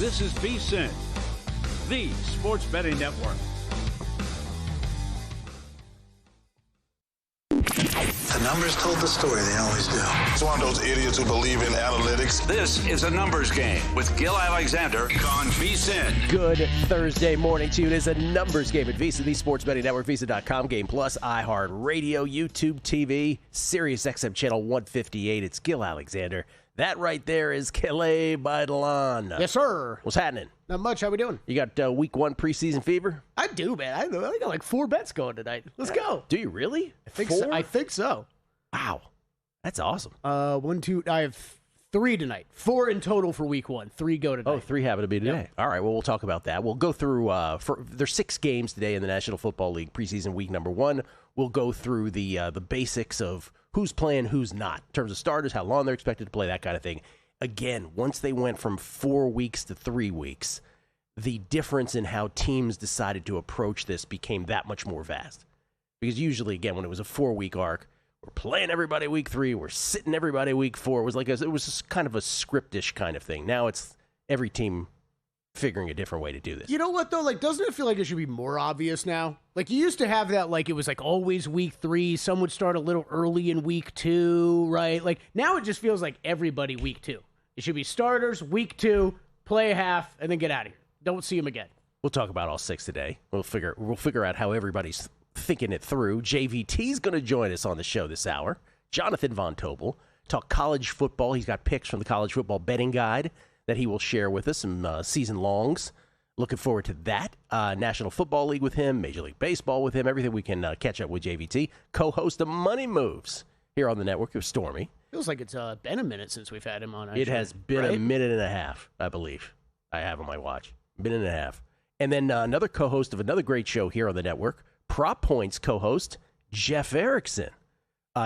This is VSiN, the sports betting network. The numbers told the story, they always do. It's one of those idiots who believe in analytics. This is a numbers game with Gil Alexander on VSiN. Good Thursday morning to you. It is a numbers game at VSiN, the sports betting network, VSiN.com, Game Plus, iHeartRadio, YouTube TV, Sirius XM Channel 158. It's Gil Alexander. That right there is Calais Baidlan. Yes, sir. What's happening? Not much. How we doing? You got week one preseason fever? I do, man. I got like 4 bets going tonight. Let's go. Do you really? I think so. Wow. That's awesome. 1, 2. I have 3 tonight. 4 in total for week 1. 3 go tonight. Oh, 3 happen to be today. Yep. All right. Well, we'll talk about that. We'll go through. There's 6 games today in the National Football League preseason week number 1. We'll go through the basics of who's playing, who's not, in terms of starters, how long they're expected to play, that kind of thing. Again, once they went from 4 weeks to 3 weeks, the difference in how teams decided to approach this became that much more vast. Because usually, again, when it was a 4-week arc, we're playing everybody week 3, we're sitting everybody week 4. It was just kind of a scriptish kind of thing. Now it's every team figuring a different way to do this. You know what, though? Like, doesn't it feel like it should be more obvious now? Like, you used to have that, like, it was, like, always week 3. Some would start a little early in week 2, right? Like, now it just feels like everybody week 2. It should be starters, week 2, play a half, and then get out of here. Don't see them again. We'll talk about all 6 today. We'll figure out how everybody's thinking it through. JVT's going to join us on the show this hour. Jonathan Von Tobel. Talk college football. He's got picks from the college football betting guide that he will share with us, some season longs. Looking forward to that. National Football League with him, Major League Baseball with him, everything we can catch up with JVT. Co-host of Money Moves here on the network with Stormy. Feels like it's been a minute since we've had him on. Actually. It has been a minute and a half, I believe. I have on my watch. Minute and a half. And then another co-host of another great show here on the network, Prop Points co-host, Jeff Erickson.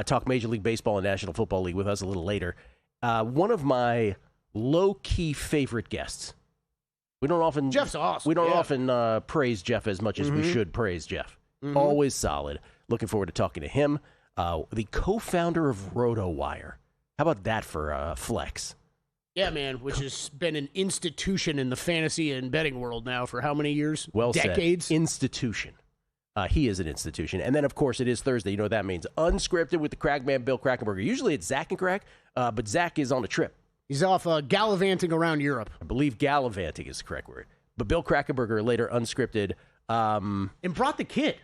Talk Major League Baseball and National Football League with us a little later. One of my low-key favorite guests. Jeff's awesome. We don't often praise Jeff as much as we should praise Jeff. Always solid. Looking forward to talking to him. The co-founder of RotoWire. How about that for flex? Yeah, man, which has been an institution in the fantasy and betting world now for how many years? Well Decades? Said. Institution. He is an institution. And then, of course, it is Thursday. You know what that means. Unscripted with the Crackman, Bill Krackomberger. Usually it's Zach and Crack, but Zach is on a trip. He's off gallivanting around Europe. I believe gallivanting is the correct word. But Bill Krackomberger, later unscripted. And brought the kid.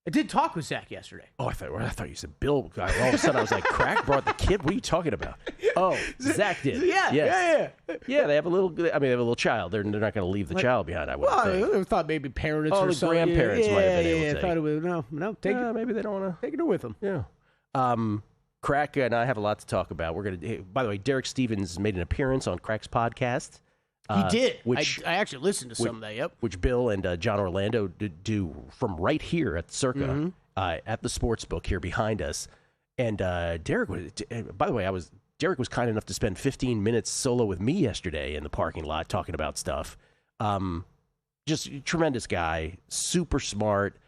I did talk with Zach yesterday. Oh, I thought you said Bill. All of a sudden, I was like, Crack brought the kid? What are you talking about? Oh, Zach did. Yeah. Yeah, they have a little child. They're not going to leave the child behind, I would think. I thought maybe parents or the something. grandparents might have been able to take take I thought it was, no, take it. Maybe they don't want to. Take it with them. Yeah. Crack and I have a lot to talk about. By the way, Derek Stevens made an appearance on Crack's podcast. He did. Which I actually listened to some of that, yep. Which Bill and John Orlando do from right here at Circa, at the sports book here behind us. And Derek was, by the way, Derek was kind enough to spend 15 minutes solo with me yesterday in the parking lot talking about stuff. Just tremendous guy, super smart.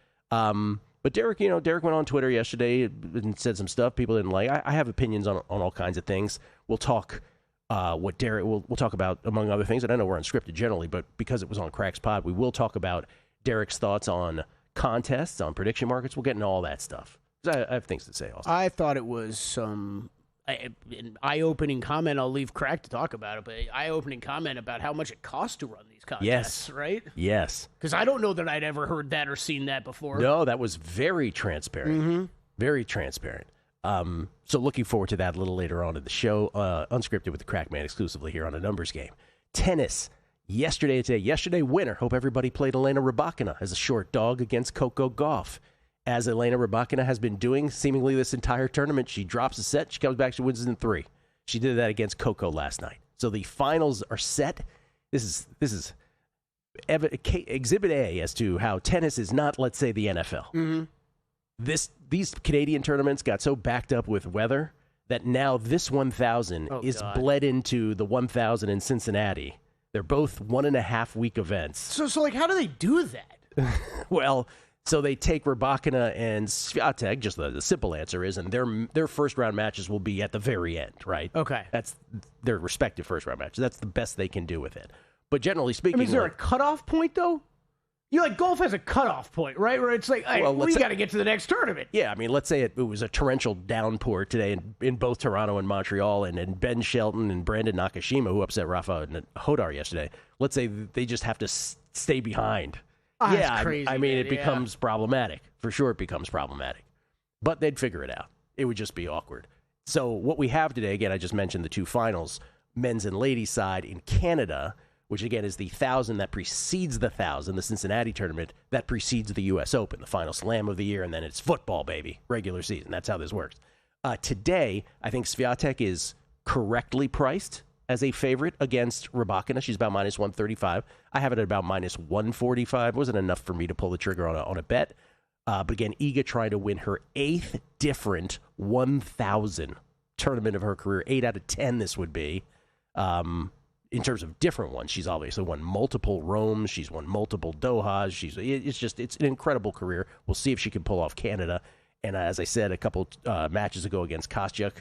But Derek went on Twitter yesterday and said some stuff people didn't like. I have opinions on all kinds of things. We'll talk what Derek we'll talk about, among other things. And I know we're unscripted generally, but because it was on Crack's Pod, we will talk about Derek's thoughts on contests, on prediction markets. We'll get into all that stuff. I have things to say also. I thought it was an eye-opening comment. I'll leave Crack to talk about it, but an eye-opening comment about how much it costs to run these contests, right? Yes. Because I don't know that I'd ever heard that or seen that before. No, that was very transparent. Very transparent. So looking forward to that a little later on in the show. Unscripted with the Crackman exclusively here on a numbers game. Tennis. Yesterday winner. Hope everybody played Elena Rybakina as a short dog against Coco Gauff. As Elena Rybakina has been doing seemingly this entire tournament, she drops a set, she comes back, she wins in 3. She did that against Coco last night. So the finals are set. This is exhibit A as to how tennis is not, let's say, the NFL. These Canadian tournaments got so backed up with weather that now this 1,000 is bled into the 1,000 in Cincinnati. They're both 1.5 week events. So like, how do they do that? Well, so they take Rybakina and Swiatek, just the simple answer is, and their first round matches will be at the very end, right? Okay. That's their respective first round matches. That's the best they can do with it. But generally speaking, I mean, is there a cutoff point though? Golf has a cutoff point, right? Where it's like, hey, we got to get to the next tournament. Yeah, I mean, let's say it was a torrential downpour today in both Toronto and Montreal, and Ben Shelton and Brandon Nakashima, who upset Rafa and Hodar yesterday. Let's say they just have to stay behind. Oh, that's crazy, I mean, it becomes problematic. For sure, it becomes problematic. But they'd figure it out. It would just be awkward. So what we have today, again, I just mentioned the two finals, men's and ladies side in Canada, which again is the 1,000 that precedes the 1,000, the Cincinnati tournament, that precedes the U.S. Open, the final slam of the year, and then it's football, baby, regular season. That's how this works. Today, I think Swiatek is correctly priced as a favorite against Rybakina. She's about minus 135. I have it at about minus 145. Wasn't enough for me to pull the trigger on a bet. But again, Iga trying to win her 8th different 1,000 tournament of her career. 8 out of 10 this would be. In terms of different ones, she's obviously won multiple Romes. She's won multiple Dohas. It's an incredible career. We'll see if she can pull off Canada. And as I said a couple matches ago against Kostyuk,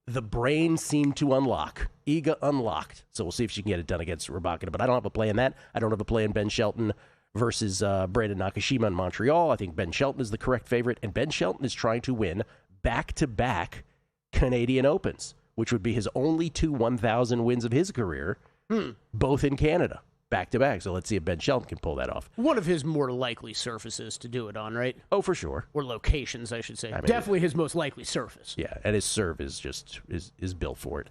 the brain seemed to unlock. Iga unlocked. So we'll see if she can get it done against Rybakina. But I don't have a play in that. I don't have a play in Ben Shelton versus Brandon Nakashima in Montreal. I think Ben Shelton is the correct favorite. And Ben Shelton is trying to win back-to-back Canadian Opens, which would be his only 2 1,000 wins of his career. Both in Canada, back-to-back. So let's see if Ben Shelton can pull that off. One of his more likely surfaces to do it on, right? Oh, for sure. Or locations, I should say. I mean, definitely his most likely surface. Yeah, and his serve is built for it.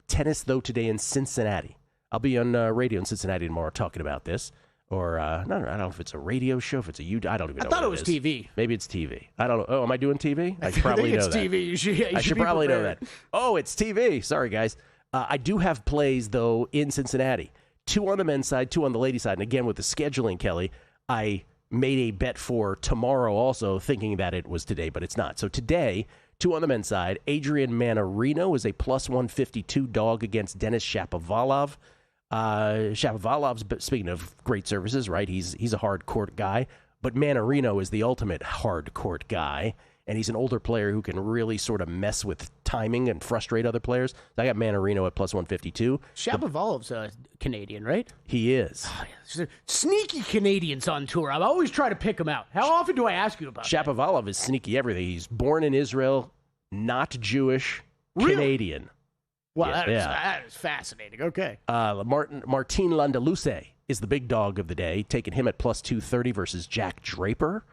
Tennis, though, today in Cincinnati. I'll be on radio in Cincinnati tomorrow talking about this. Or, I don't know if it's a radio show, if it's I don't even know. I thought it was TV. Maybe it's TV. I don't know. Oh, am I doing TV? I should probably know that. TV. You should probably know prepared. that. Oh, it's TV. Sorry, guys. I do have plays, though, in Cincinnati. 2 on the men's side, 2 on the ladies' side. And again, with the scheduling, Kelly, I made a bet for tomorrow also, thinking that it was today, but it's not. So today, 2 on the men's side, Adrian Manarino is a plus 152 dog against Denis Shapovalov. Shapovalov's, speaking of great services, right, he's a hard court guy, but Manarino is the ultimate hard court guy. And he's an older player who can really sort of mess with timing and frustrate other players. So I got Manarino at plus 152. Shapovalov's Canadian, right? He is. Oh, yeah. Sneaky Canadians on tour. I always try to pick them out. How often do I ask you about that? Shapovalov is sneaky everything. He's born in Israel, not Jewish, really? Canadian. Wow, that is fascinating. Okay. Martin Landaluce is the big dog of the day, taking him at plus 230 versus Jack Draper.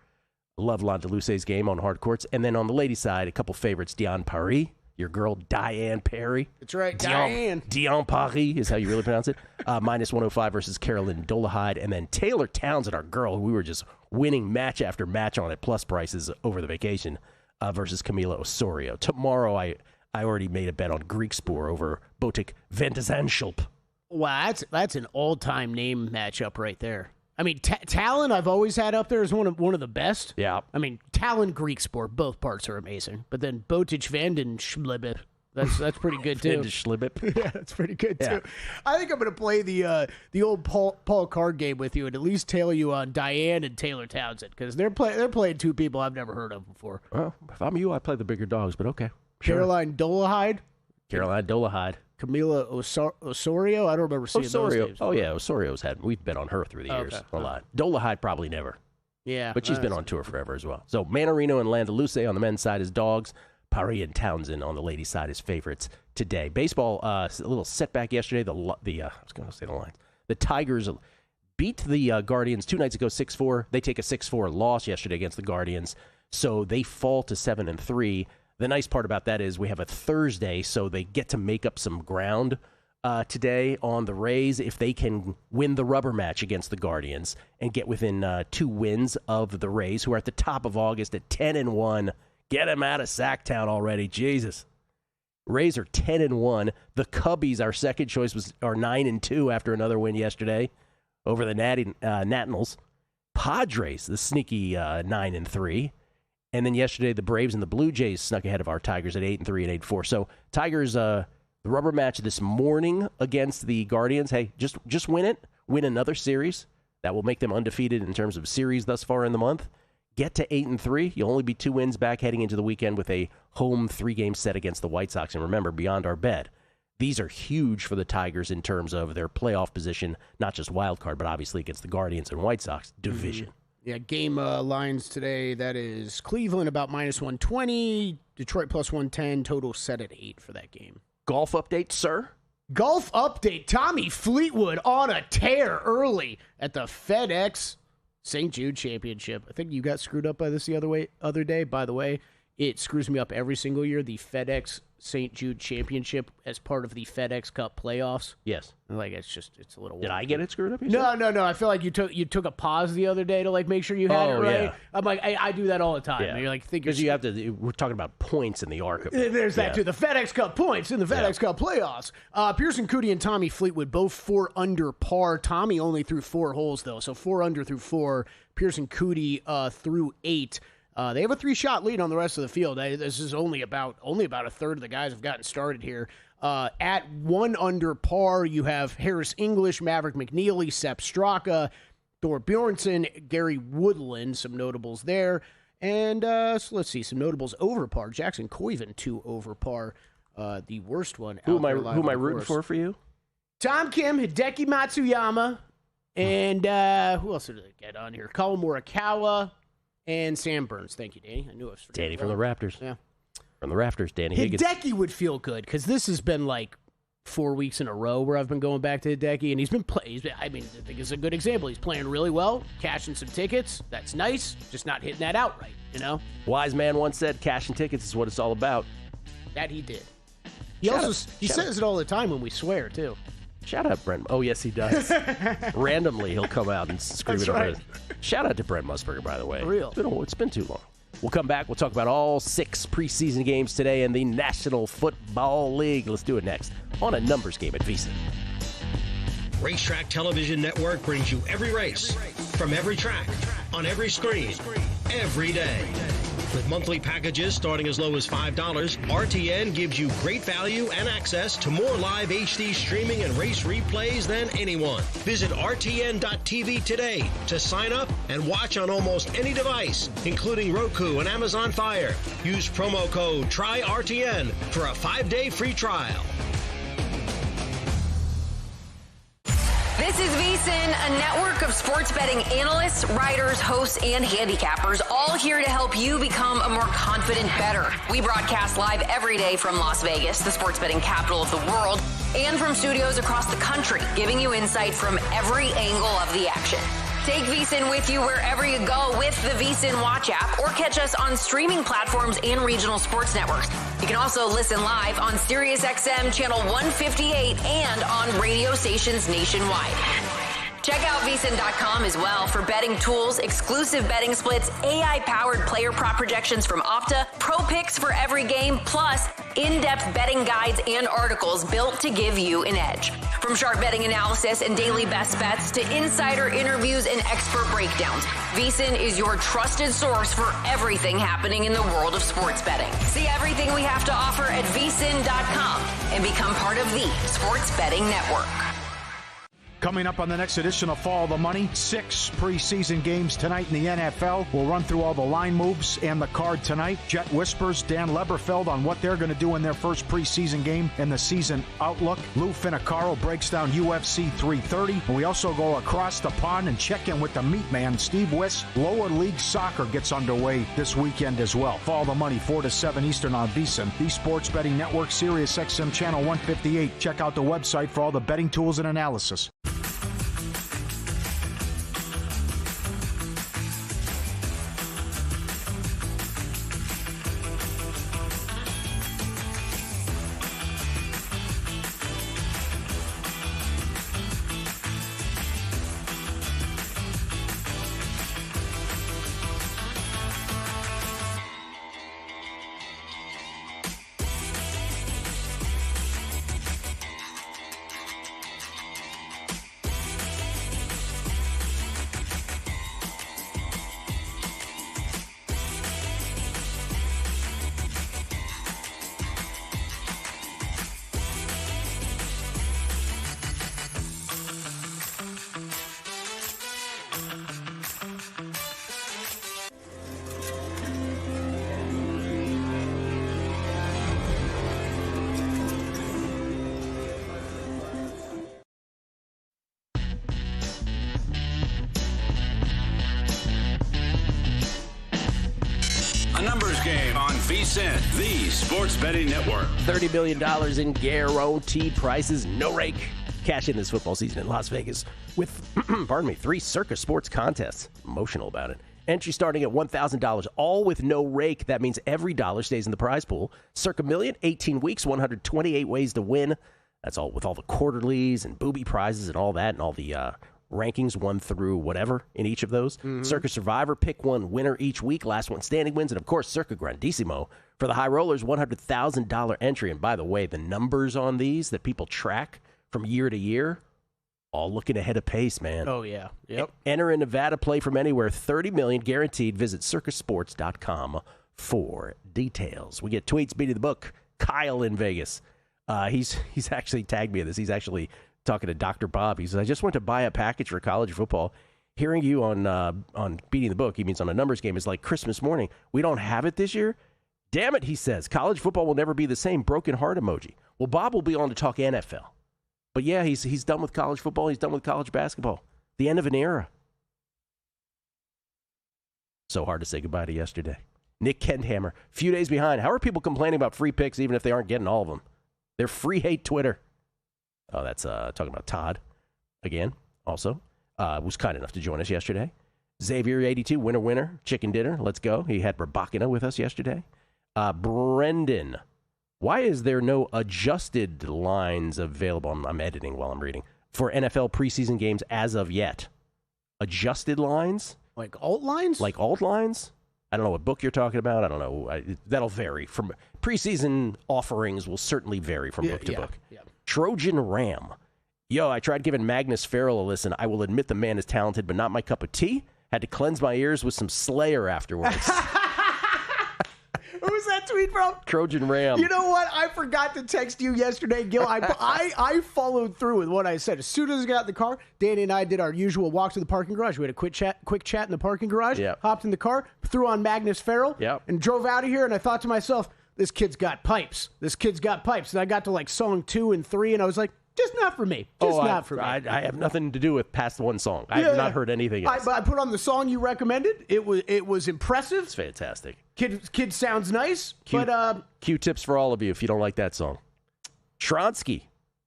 Love Landaluce's game on hard courts. And then on the ladies' side, a couple favorites. Diane Paris, your girl Diane Perry. That's right, Diane. Diane Paris is how you really pronounce it. Minus 105 versus Carolyn Dolehide. And then Taylor Townsend, our girl, who we were just winning match after match on at plus prices over the vacation, versus Camila Osorio. Tomorrow, I already made a bet on Griekspoor over Botic Vendezanschulp. Wow, that's an all-time name matchup right there. I mean, Talon I've always had up there as one of the best. Yeah. I mean, Talon Griekspoor, both parts are amazing. But then Botic Vanden Schlibip, that's pretty good too. Yeah, that's pretty good too. I think I'm going to play the old Paul card game with you and at least tail you on Diane and Taylor Townsend because they're playing 2 people I've never heard of before. Well, if I'm you, I play the bigger dogs, but okay. Sure. Caroline Dolehide. Camila Osorio. I don't remember seeing those names. Oh yeah, we've bet on her through the years a lot. Dolehide probably never. Yeah, but she's been on tour forever as well. So Manarino and Landaluce on the men's side is dogs. Paris and Townsend on the ladies' side is favorites today. Baseball, a little setback yesterday. I was going to say the Lions. The Tigers beat the Guardians 2 nights ago 6-4. They take a 6-4 loss yesterday against the Guardians, so they fall to 7-3. The nice part about that is we have a Thursday, so they get to make up some ground today on the Rays if they can win the rubber match against the Guardians and get within 2 wins of the Rays, who are at the top of August at 10-1. Get them out of Sacktown already, Jesus. Rays are 10-1. The Cubbies, our second choice, are 9-2 after another win yesterday over the Nationals. Padres, the sneaky 9-3. And then yesterday, the Braves and the Blue Jays snuck ahead of our Tigers at 8-3 and 8-4. So Tigers, the rubber match this morning against the Guardians. Hey, just win it. Win another series. That will make them undefeated in terms of series thus far in the month. Get to 8-3. You'll only be 2 wins back heading into the weekend with a home 3-game set against the White Sox. And remember, beyond our bet, These are huge for the Tigers in terms of their playoff position, not just wild card, but obviously against the Guardians and White Sox division. Yeah, game lines today. That is Cleveland about -120, Detroit +110, total set at 8 for that game. Golf update, sir? Golf update. Tommy Fleetwood on a tear early at the FedEx St. Jude Championship. I think you got screwed up by this the other day. By the way, it screws me up every single year. The FedEx St. Jude Championship as part of the FedEx Cup playoffs. Yes. Like it's a little. Did I get it screwed up? No. I feel like you took a pause the other day to like make sure you had it right. Yeah. I'm like, I do that all the time. Yeah. And you're like, because you have to. We're talking about points in the arc of it. There's that too. The FedEx Cup points in the FedEx Cup playoffs. Pearson Coody and Tommy Fleetwood both 4 under par. Tommy only threw 4 holes though, so 4 under through 4. Pearson Coody through 8. They have a 3-shot lead on the rest of the field. This is only about a third of the guys have gotten started here. At 1 under par, you have Harris English, Maverick McNeely, Sepp Straka, Thor Bjornsson, Gary Woodland, some notables there. And so let's see, some notables over par. Jackson Koiven, 2 over par. The worst one. Who am I rooting for you? Tom Kim, Hideki Matsuyama, and who else did I get on here? Colin Morikawa. And Sam Burns. Thank you, Danny. I knew I was forgetting. Danny from the Raptors. Yeah. From the Raptors, Danny Higgins. Hideki would feel good because this has been like 4 weeks in a row where I've been going back to Hideki, and he's been playing. I think it's a good example. He's playing really well, cashing some tickets. That's nice. Just not hitting that outright, you know? Wise man once said, cashing tickets is what it's all about. That he did. He says it all the time when we swear, too. Shout out Brent. Oh, yes, he does. Randomly, he'll come out and scream it over. Shout out to Brent Musburger, by the way. For real. It's been too long. We'll come back. We'll talk about all 6 preseason games today in the National Football League. Let's do it next on a numbers game at VSiN. Racetrack Television Network brings you every race, from every track, on every screen, every day. With monthly packages starting as low as $5, RTN gives you great value and access to more live HD streaming and race replays than anyone. Visit RTN.tv today to sign up and watch on almost any device, including Roku and Amazon Fire. Use promo code TRYRTN for a 5-day free trial. This is VSiN, a network of sports betting analysts, writers, hosts, and handicappers, all here to help you become a more confident bettor. We broadcast live every day from Las Vegas, the sports betting capital of the world, and from studios across the country, giving you insight from every angle of the action. Take VSiN with you wherever you go with the VSiN Watch app, or catch us on streaming platforms and regional sports networks. You can also listen live on SiriusXM Channel 158 and on radio stations nationwide. Check out VSiN.com as well for betting tools, exclusive betting splits, AI-powered player prop projections from Opta, pro picks for every game, plus in-depth betting guides and articles built to give you an edge. From sharp betting analysis and daily best bets to insider interviews and expert breakdowns, VSiN is your trusted source for everything happening in the world of sports betting. See everything we have to offer at VSiN.com and become part of the Sports Betting Network. Coming up on the next edition of Follow the Money, 6 preseason games tonight in the NFL. We'll run through all the line moves and the card tonight. Jet Whispers, Dan Leberfeld on what they're going to do in their first preseason game and the season outlook. Lou Finocchiaro breaks down UFC 330. And we also go across the pond and check in with the meat man, Steve Wiss. Lower League Soccer gets underway this weekend as well. Follow the Money, 4 to 7 Eastern on VSiN, the Sports Betting Network, SiriusXM Channel 158. Check out the website for all the betting tools and analysis. A numbers game on VSiN, the sports betting network. $30 million in guaranteed prizes, no rake. Cash in this football season in Las Vegas with, 3 Circa Sports contests. Emotional about it. Entry starting at $1,000, all with no rake. That means every dollar stays in the prize pool. Circa Million, 18 weeks, 128 ways to win. That's all with all the quarterlies and booby prizes and all that and all the rankings 1 through whatever in each of those. Circa Survivor, pick one winner each week. Last one standing wins. And, of course, Circa Grandissimo for the high rollers, $100,000 entry. And, by the way, the numbers on these that people track from year to year, all looking ahead of pace, man. Oh, yeah. Yep. Enter in Nevada, play from anywhere, $30 million guaranteed. Visit circasports.com for details. We get tweets beating the book. Kyle in Vegas. He's actually tagged me in this. He's actually talking to Dr. Bob. He says, I just went to buy a package for college football. Hearing you on beating the book, he means on a numbers game, is like Christmas morning. We don't have it this year? Damn it, he says. College football will never be the same. Broken heart emoji. Well, Bob will be on to talk NFL. But, yeah, he's done with college football. He's done with college basketball. The end of an era. So hard to say goodbye to yesterday. Nick Kendhammer, few days behind. How are people complaining about free picks even if they aren't getting all of them? They're free hate Twitter. Oh, that's talking about Todd again. Also, was kind enough to join us yesterday. Xavier82, winner, chicken dinner. Let's go. He had Rabakina with us yesterday. Brendan, why is there no adjusted lines available? I'm editing while I'm reading for NFL preseason games as of yet. Adjusted lines? Like alt lines? Like alt lines? I don't know what book you're talking about. I don't know. That'll vary. From preseason offerings will certainly vary from book to book. Yeah. Trojan Ram. Yo, I tried giving Magnus Farrell a listen. I will admit the man is talented, but not my cup of tea. Had to cleanse my ears with some Slayer afterwards. Who's that tweet from? Trojan Ram. You know what? I forgot to text you yesterday, Gil. I followed through with what I said. As soon as I got in the car, Danny and I did our usual walk to the parking garage. We had a quick chat in the parking garage. Yep. Hopped in the car, threw on Magnus Farrell, and drove out of here. And I thought to myself, this kid's got pipes. And I got to like song 2 and 3, and I was like, just not for me. Not for me. I have nothing to do with past one song. I have not heard anything else. I put on the song you recommended. It was impressive. It's fantastic. Kid sounds nice. Q-tips for all of you if you don't like that song. Tronsky.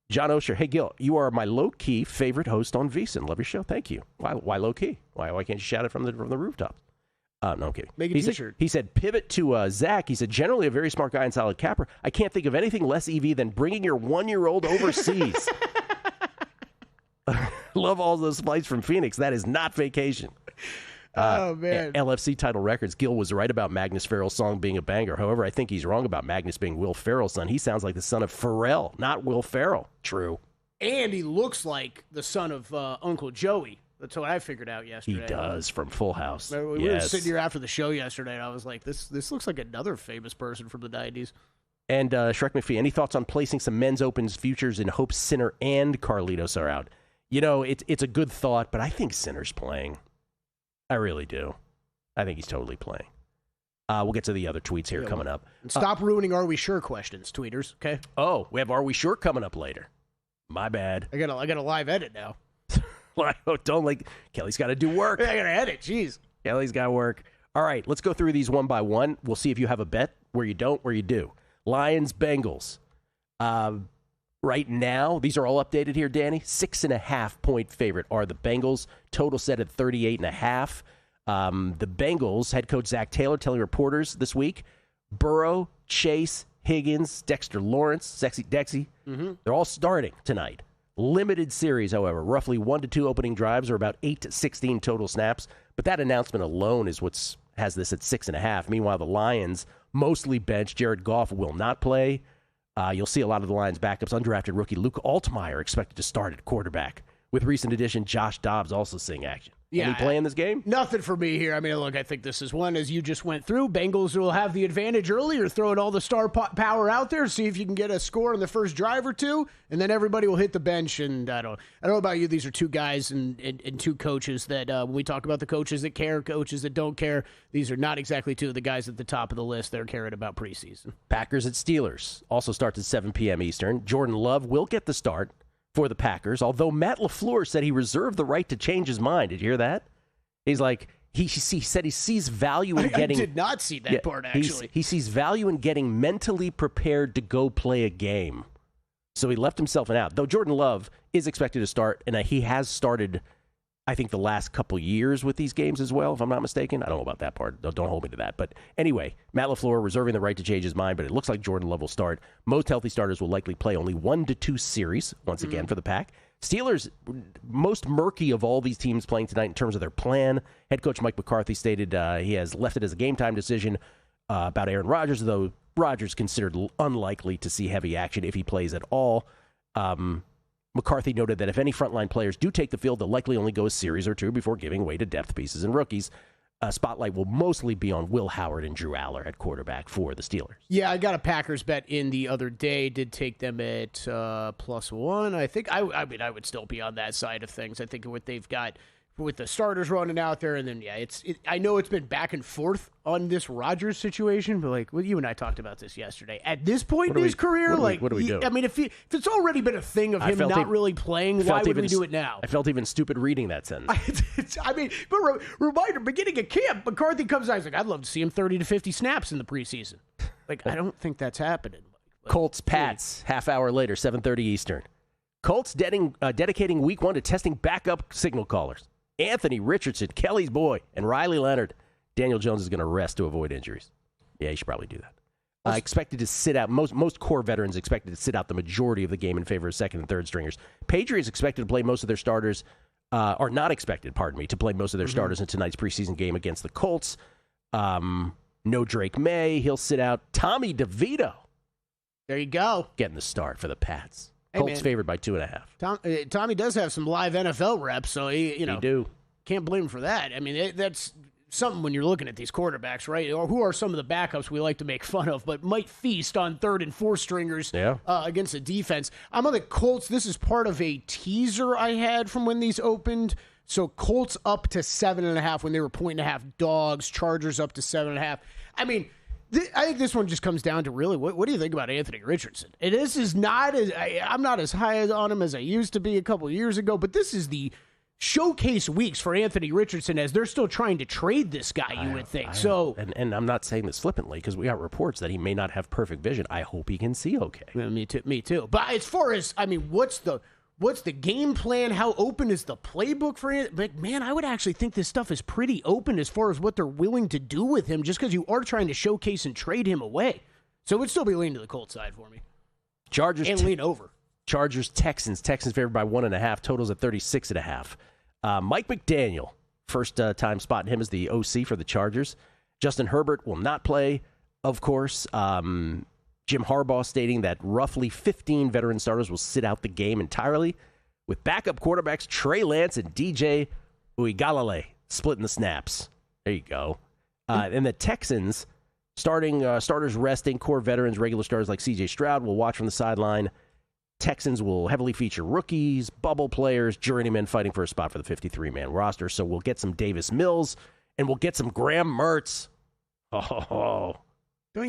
John Osher. Hey, Gil, you are my low-key favorite host on VSiN. Love your show. Thank you. Why low-key? Why can't you shout it from the rooftop? No, I'm kidding. Make a t-shirt. He said, pivot to Zach. He said, generally a very smart guy and solid capper. I can't think of anything less EV than bringing your 1-year-old overseas. Love all those flights from Phoenix. That is not vacation. Oh, man. LFC Title Records. Gil was right about Magnus Farrell's song being a banger. However, I think he's wrong about Magnus being Will Ferrell's son. He sounds like the son of Pharrell, not Will Ferrell. True. And he looks like the son of Uncle Joey. That's what I figured out yesterday. He does, from Full House. We were sitting here after the show yesterday, and I was like, this looks like another famous person from the 90s. And Shrek McPhee, any thoughts on placing some men's opens futures in hopes Sinner and Carlitos are out? You know, it's a good thought, but I think Sinner's playing. I really do. I think he's totally playing. We'll get to the other tweets here coming up. And stop ruining Are We Sure questions, tweeters, okay? Oh, we have Are We Sure coming up later. My bad. I got a live edit now. Kelly's got to do work. I got to edit. Jeez. Kelly's got to work. All right, let's go through these one by one. We'll see if you have a bet, where you don't, where you do. Lions, Bengals. Right now, these are all updated here, Danny. 6.5-point favorite are the Bengals. Total set at 38.5. The Bengals, head coach Zach Taylor telling reporters this week, Burrow, Chase, Higgins, Dexter Lawrence, Sexy Dexy, they're all starting tonight. Limited series, however, roughly 1 to 2 opening drives or about 8 to 16 total snaps. But that announcement alone is what's has this at 6.5. Meanwhile, the Lions mostly benched. Jared Goff will not play. You'll see a lot of the Lions' backups. Undrafted rookie Luke Altmaier expected to start at quarterback. With recent addition Josh Dobbs also seeing action. Yeah, Any play in this game? Nothing for me here. I mean, look, I think this is one, as you just went through. Bengals will have the advantage earlier, throwing all the star power out there, see if you can get a score in the first drive or two, and then everybody will hit the bench. And I don't know about you. These are two guys and two coaches that when we talk about the coaches that care, coaches that don't care, these are not exactly two of the guys at the top of the list that are caring about preseason. Packers at Steelers also starts at 7 p.m. Eastern. Jordan Love will get the start for the Packers, although Matt LaFleur said he reserved the right to change his mind. Did you hear that? He's like, he said he sees value in getting... I did not see that part, actually. He sees value in getting mentally prepared to go play a game. So he left himself an out. Though Jordan Love is expected to start, and he has started, I think, the last couple years with these games as well, if I'm not mistaken. I don't know about that part. Don't hold me to that. But anyway, Matt LaFleur reserving the right to change his mind, but it looks like Jordan Love will start. Most healthy starters will likely play only 1 to 2 series, once again, for the Pack. Steelers, most murky of all these teams playing tonight in terms of their plan. Head coach Mike McCarthy stated he has left it as a game-time decision about Aaron Rodgers, though Rodgers considered unlikely to see heavy action if he plays at all. McCarthy noted that if any frontline players do take the field, they'll likely only go a series or two before giving way to depth pieces and rookies. Spotlight will mostly be on Will Howard and Drew Aller at quarterback for the Steelers. Yeah, I got a Packers bet in the other day. Did take them at +1. I think I mean I would still be on that side of things. I think what they've got with the starters running out there, and then I know it's been back and forth on this Rodgers situation, but like you and I talked about this yesterday. At this point in his career, what do we do? I mean, if it's already been a thing of him not really playing, why would we do it now? I felt even stupid reading that sentence. I mean, but reminder, beginning of camp, McCarthy comes out. He's like, I'd love to see him 30 to 50 snaps in the preseason. Like, I don't think that's happening. Colts, Pats, half hour later, 7:30 Eastern. Colts dedicating week 1 to testing backup signal callers. Anthony Richardson, Kelly's boy, and Riley Leonard. Daniel Jones is going to rest to avoid injuries. Yeah, you should probably do that. Expected to sit out. Most core veterans expected to sit out the majority of the game in favor of second and third stringers. Patriots expected to play most of their starters, or not expected, to play most of their starters in tonight's preseason game against the Colts. No Drake May. He'll sit out. Tommy There you go. Getting the start for the Pats. Colts favored by 2.5. Tommy does have some live NFL reps, so he do. Can't blame him for that. I mean, that's something when you're looking at these quarterbacks, right? Or who are some of the backups we like to make fun of, but might feast on third and fourth stringers against the defense. I'm on the Colts. This is part of a teaser I had from when these opened. So Colts up to 7.5 when they were 1.5 dogs. Chargers up to 7.5. I mean, I think this one just comes down to really what do you think about Anthony Richardson? And this is not as I'm not as high on him as I used to be a couple of years ago, but this is the showcase weeks for Anthony Richardson as they're still trying to trade this guy, you would think. And I'm not saying this flippantly because we got reports that he may not have perfect vision. I hope he can see okay. Yeah, me too. But as far as, I mean, what's the game plan? How open is the playbook for it? But, man, I would actually think this stuff is pretty open as far as what they're willing to do with him just because you are trying to showcase and trade him away. So it would still be leaning to the Colts side for me. Chargers. And lean over. Chargers, Texans. Texans favored by 1.5. Totals at 36.5. Mike McDaniel, first time spotting him as the OC for the Chargers. Justin Herbert will not play, of course. Jim Harbaugh stating that roughly 15 veteran starters will sit out the game entirely, with backup quarterbacks Trey Lance and DJ Uiagalelei splitting the snaps. There you go. And the Texans, starters resting, core veterans, regular starters like C.J. Stroud will watch from the sideline. Texans will heavily feature rookies, bubble players, journeymen fighting for a spot for the 53-man roster. So we'll get some Davis Mills, and we'll get some Graham Mertz. Oh,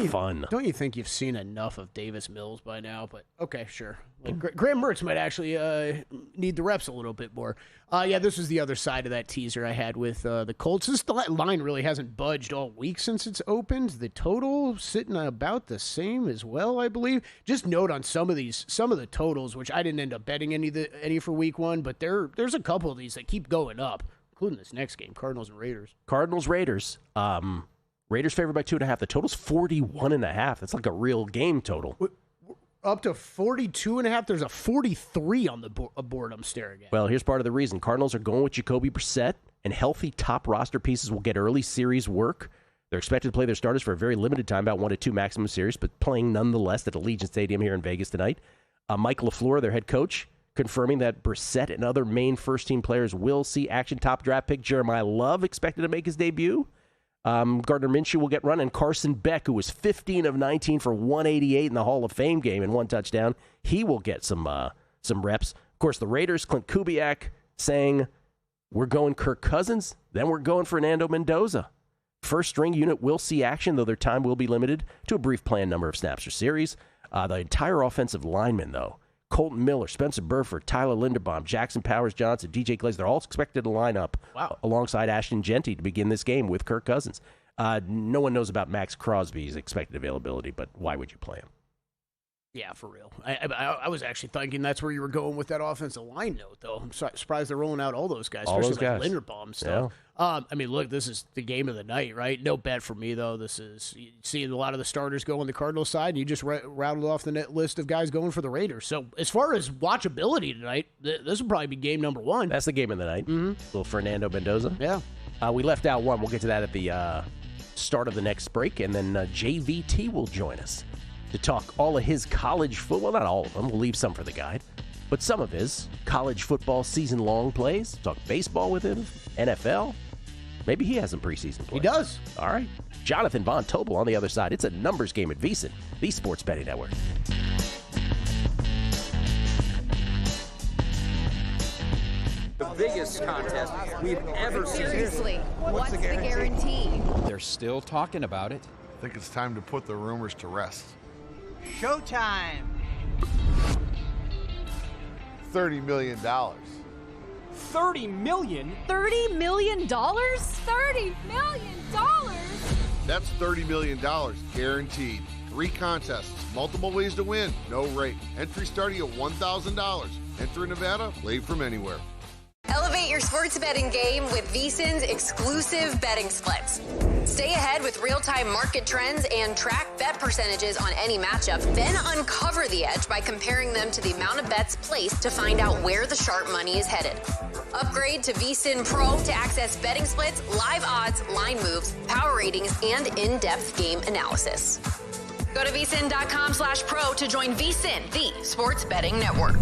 fun. Don't you think you've seen enough of Davis Mills by now? But okay, sure. Like Graham Mertz might actually need the reps a little bit more. This was the other side of that teaser I had with the Colts. This line really hasn't budged all week since it's opened. The total sitting about the same as well, I believe. Just note on some of the totals, which I didn't end up betting any for week 1, but there's a couple of these that keep going up, including this next game, Cardinals and Raiders. Raiders. Raiders favored by 2.5. The total's 41.5. That's like a real game total. Up to 42.5. There's a 43 on the board I'm staring at. Well, here's part of the reason. Cardinals are going with Jacoby Brissett, and healthy top roster pieces will get early series work. They're expected to play their starters for a very limited time, about 1 to 2 maximum series, but playing nonetheless at Allegiant Stadium here in Vegas tonight. Mike LaFleur, their head coach, confirming that Brissett and other main first-team players will see action. Top draft pick Jeremiah Love expected to make his debut. Gardner Minshew will get run, and Carson Beck, who was 15 of 19 for 188 in the Hall of Fame game and 1 touchdown, he will get some reps. Of course, the Raiders, Clint Kubiak saying, we're going Kirk Cousins, then we're going Fernando Mendoza. First string unit will see action, though their time will be limited to a brief planned number of snaps or series. The entire offensive lineman, though, Colton Miller, Spencer Burford, Tyler Linderbaum, Jackson Powers Johnson, DJ Glaze, they're all expected to line up alongside Ashton Genty to begin this game with Kirk Cousins. No one knows about Max Crosby's expected availability, but why would you play him? Yeah, for real. I was actually thinking that's where you were going with that offensive line note, though. I'm surprised they're rolling out all those guys, especially like Linderbaum stuff. Yeah. I mean, look, this is the game of the night, right? No bet for me, though. This is seeing a lot of the starters go on the Cardinals side, and you just rattled off the net list of guys going for the Raiders. So as far as watchability tonight, this will probably be game number one. That's the game of the night. Mm-hmm. Little Fernando Mendoza. Yeah. We left out one. We'll get to that at the start of the next break, and then JVT will join us to talk all of his college football. Well, not all of them. We'll leave some for the guide. But some of his college football season-long plays. Talk baseball with him, NFL. Maybe he has some preseason plays. He does. All right. Jonathan Von Tobel on the other side. It's a numbers game at VSiN, the Sports Betting Network. The biggest contest we've ever seen. Seriously, what's the guarantee? They're still talking about it. I think it's time to put the rumors to rest. Showtime! $30 million. $30 million? $30 million? $30 million? That's $30 million guaranteed. 3 contests, multiple ways to win, no rate. Entry starting at $1,000. Enter in Nevada, play from anywhere. Elevate your sports betting game with VSiN's exclusive betting splits. Stay ahead with real-time market trends and track bet percentages on any matchup. Then uncover the edge by comparing them to the amount of bets placed to find out where the sharp money is headed. Upgrade to VSiN Pro to access betting splits, live odds, line moves, power ratings, and in-depth game analysis. Go to vsin.com/pro to join VSiN, the sports betting network.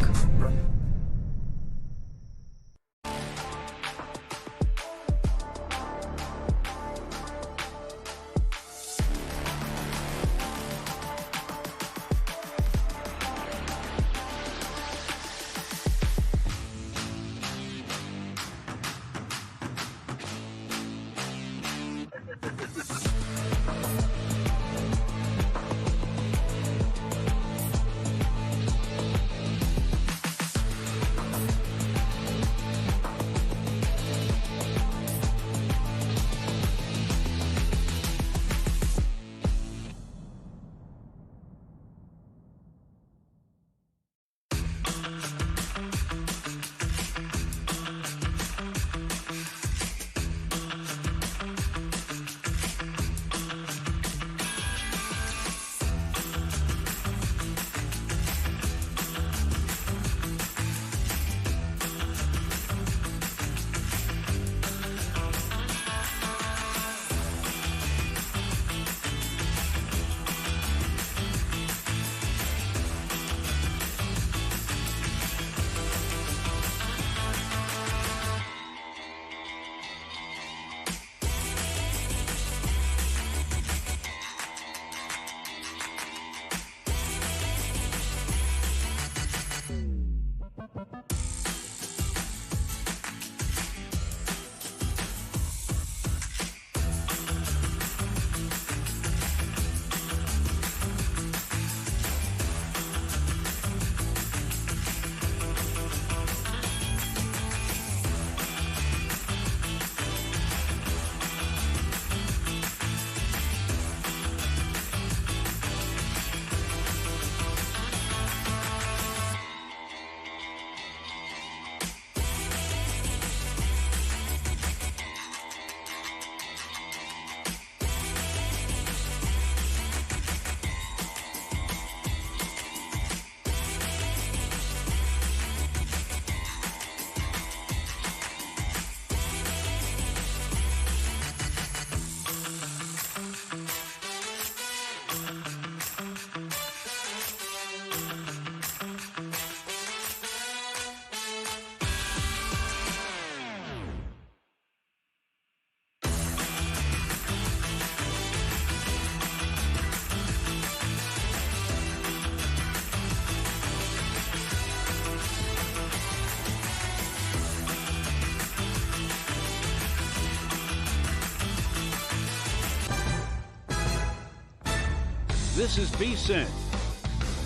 This is VSiN,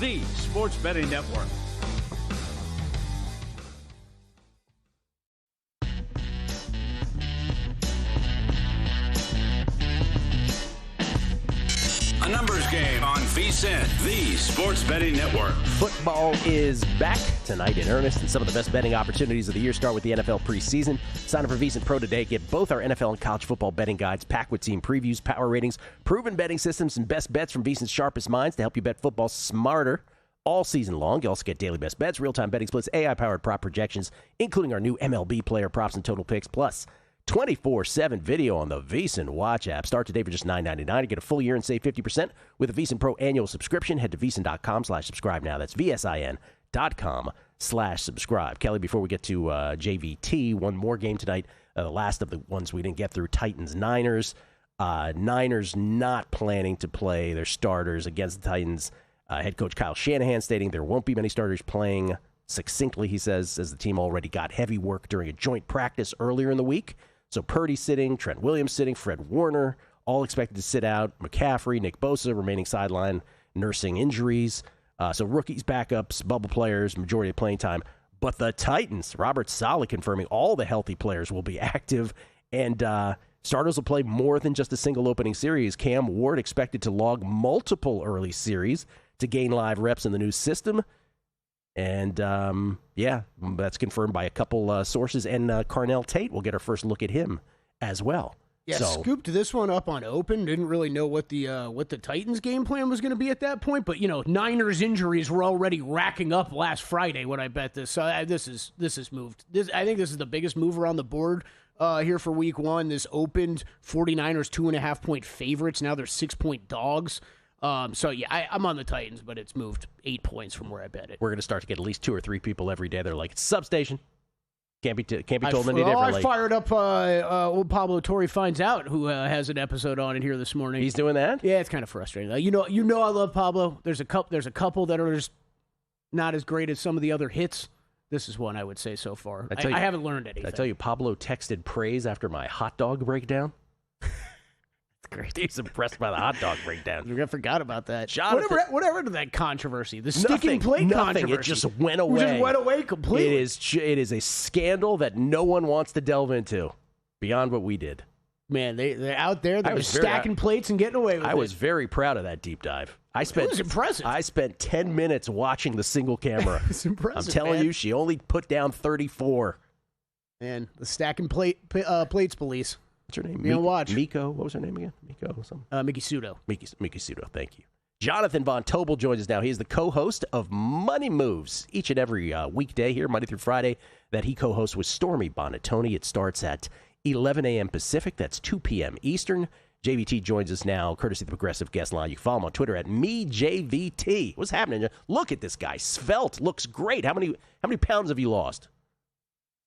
the sports betting network. Numbers Game on VSiN, the Sports Betting Network. Football is back tonight in earnest, and some of the best betting opportunities of the year start with the NFL preseason. Sign up for VSiN Pro today. Get both our NFL and college football betting guides, packed with team previews, power ratings, proven betting systems, and best bets from VSiN's sharpest minds to help you bet football smarter all season long. You also get daily best bets, real-time betting splits, AI-powered prop projections, including our new MLB player props and total picks, plus 24/7 video on the VSiN Watch app. Start today for just $9.99 to get a full year and save 50% with a VSiN Pro annual subscription. Head to VSiN.com/subscribe now. That's VSIN.com/subscribe. Kelly, before we get to JVT, one more game tonight, the last of the ones we didn't get through, Titans-Niners. Niners not planning to play their starters against the Titans. Head coach Kyle Shanahan stating there won't be many starters playing. Succinctly, he says, as the team already got heavy work during a joint practice earlier in the week. So Purdy sitting, Trent Williams sitting, Fred Warner, all expected to sit out. McCaffrey, Nick Bosa remaining sideline, nursing injuries. So rookies, backups, bubble players, majority of playing time. But the Titans, Robert Saleh confirming all the healthy players will be active. And starters will play more than just a single opening series. Cam Ward expected to log multiple early series to gain live reps in the new system. And, that's confirmed by a couple sources. And Carnell Tate, we'll get our first look at him as well. Yeah, scooped this one up on Open. Didn't really know what the Titans' game plan was going to be at that point. But, Niners injuries were already racking up last Friday when I bet this. So this is moved. I think this is the biggest move around the board here for week one. This opened 49ers 2.5-point favorites. Now they're 6-point dogs. I'm on the Titans, but it's moved 8 points from where I bet it. We're going to start to get at least 2 or 3 people every day. They're like, it's substation. Can't be told any differently. I fired up old Pablo Torre Finds Out, who has an episode on it here this morning. He's doing that? Yeah, it's kind of frustrating. You know I love Pablo. There's a couple that are just not as great as some of the other hits. This is one I would say so far. I haven't learned anything. Did I tell you Pablo texted praise after my hot dog breakdown? Great. He's impressed by the hot dog breakdown. I forgot about that. Jonathan, whatever to that controversy, the sticking plate controversy. It just went away. It just went away completely. It is a scandal that no one wants to delve into beyond what we did. Man, they're out there. They're stacking plates and getting away with it. I was very proud of that deep dive. It was impressive. I spent 10 minutes watching the single camera. It's impressive. I'm telling you, she only put down 34. And the stacking plates police. What's her name? Watch. Miko. What was her name again? Miko something? Miki Sudo. Miki Sudo. Thank you. Jonathan Von Tobel joins us now. He is the co-host of Money Moves each and every weekday here, Monday through Friday, that he co-hosts with Stormy Bonatoni. It starts at 11 a.m. Pacific. That's 2 p.m. Eastern. JVT joins us now, courtesy of the Progressive Guest Line. You can follow him on Twitter at MeJVT. What's happening? Look at this guy. Svelte. Looks great. How many pounds have you lost?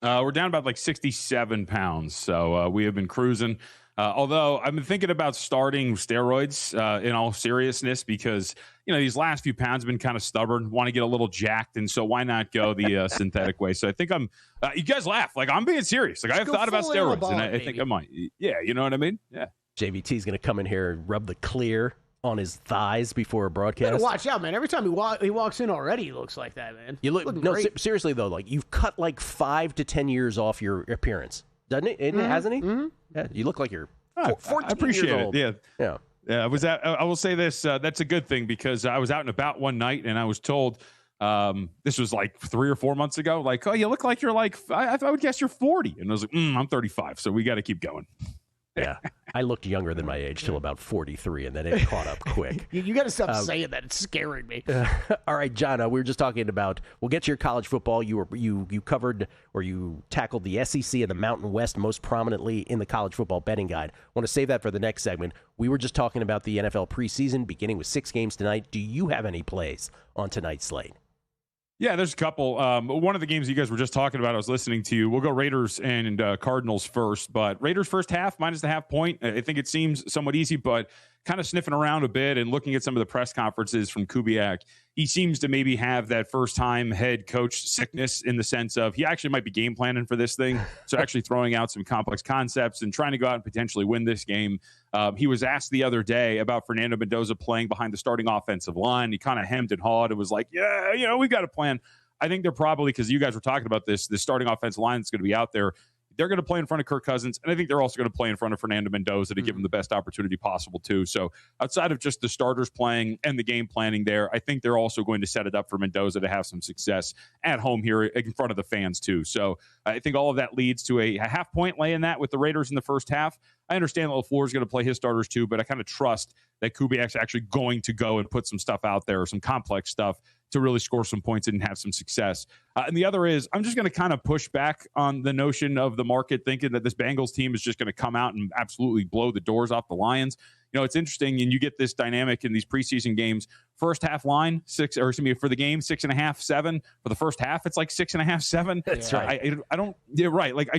We're down about like 67 pounds, so we have been cruising. Although I've been thinking about starting steroids in all seriousness because, these last few pounds have been kind of stubborn, want to get a little jacked, and so why not go the synthetic way? So I think you guys laugh. Like, I'm being serious. Like, I've thought about steroids, and I think I might. Yeah, you know what I mean? Yeah. JVT's going to come in here and rub the clear on his thighs before a broadcast. Better watch out, man. Every time he walks in already, he looks like that, man. You look seriously though. Like you've cut like 5 to 10 years off your appearance, doesn't it? Mm-hmm. Hasn't he? Mm-hmm. Yeah, you look like you're 14 I appreciate years old. It. Yeah. I was I will say this. That's a good thing because I was out and about one night and I was told this was like 3 or 4 months ago. Like, oh, you look like you're like I would guess you're 40, and I was like, I'm 35, so we got to keep going. Yeah, I looked younger than my age till about 43, and then it caught up quick. You got to stop saying that; it's scaring me. All right, John, we were just talking about. We'll get to your college football. You covered or you tackled the SEC and the Mountain West most prominently in the college football betting guide. I want to save that for the next segment. We were just talking about the NFL preseason, beginning with 6 games tonight. Do you have any plays on tonight's slate? Yeah, there's a couple. One of the games you guys were just talking about, I was listening to. We'll go Raiders and Cardinals first, but Raiders first half minus the half point. I think it seems somewhat easy, but kind of sniffing around a bit and looking at some of the press conferences from Kubiak, he seems to maybe have that first-time head coach sickness in the sense of he actually might be game planning for this thing, so actually throwing out some complex concepts and trying to go out and potentially win this game. He was asked the other day about Fernando Mendoza playing behind the starting offensive line. He kind of hemmed and hawed and was like, yeah, we've got a plan. I think they're probably, because you guys were talking about this starting offensive line that's going to be out there, they're going to play in front of Kirk Cousins, and I think they're also going to play in front of Fernando Mendoza to give him the best opportunity possible too. So outside of just the starters playing and the game planning there, I think they're also going to set it up for Mendoza to have some success at home here in front of the fans too. So I think all of that leads to a half-point lay in that with the Raiders in the first half. I understand that LaFleur is going to play his starters too, but I kind of trust that Kubiak's actually going to go and put some stuff out there, some complex stuff, to really score some points and have some success. And the other is, I'm just going to kind of push back on the notion of the market thinking that this Bengals team is just going to come out and absolutely blow the doors off the Lions. You know, it's interesting, and you get this dynamic in these preseason games. First half line, for the game, 6.5, 7. For the first half, it's like 6.5, 7. That's right. I don't, yeah, right. Like,